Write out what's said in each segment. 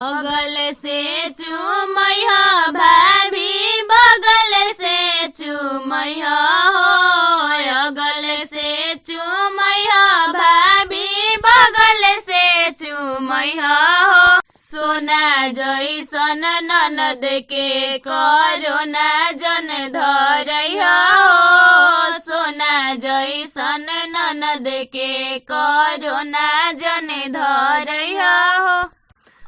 बगल से चुमैया भाभी बगल से चुमैया हो, अगल से चुमैया भाभी बगल से चुमैया हो। सोना जैसन ननद के करोना जन धरैया हो, सोना जैसन ननद के करोना जन धरैया हो।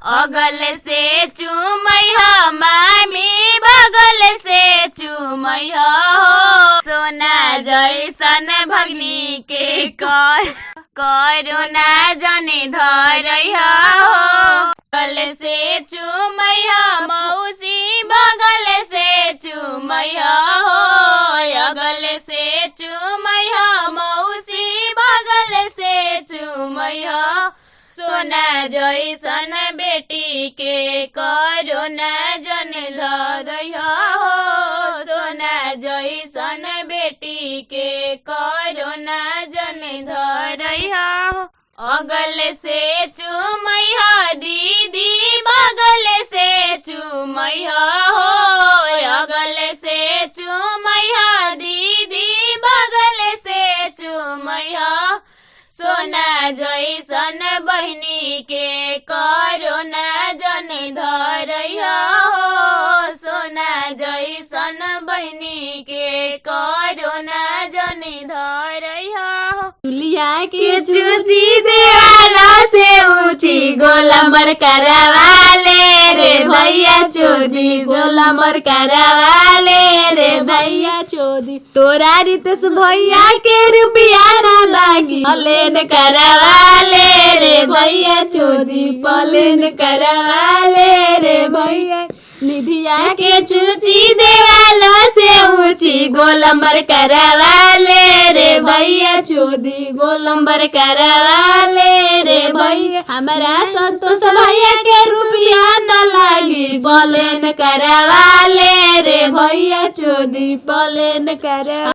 अगल से चुमैया मामी बगल से चुमैया हो, सोना जैसन भगनी के करोना जने धरैया हो। बगल से चुमैया मौसी बगल से चुमैया हो, अगल से चुमैया मौसी बगल से चुमैया। सोना जैसन बेटी के करोना जन धरैया हो, सोना जैसन बेटी के करोना जन धरैया हो। अगल से चुमैया दीदी बगल से चुमैया हो, अगल से चुमैया दीदी बगल से चुमैया। सोना जैसन बहिनी के करोना जन धरैया हो, सोना जैसन बहिनी के करोना जन धरैया हो। चुलिया के चूची देवाला से ऊंची गोलमर करवाले रे भैया चोदी, गोलमर करवाले रे भैया चोदी। तोरा रितेश भैया के रुपया ना लागी, पलेन करवाले रे भैया चोदी, पलेन करवाले रे भैया। निधिया के चूची देवाला से ऊंची गोलंबर करवाले रे भैया चोदी, गोलंबर करवाले रे भैया। हमारा संतोष भैया के रुपया न लागी, पलेन करवाले रे भैया चोदी, पलेन करवा।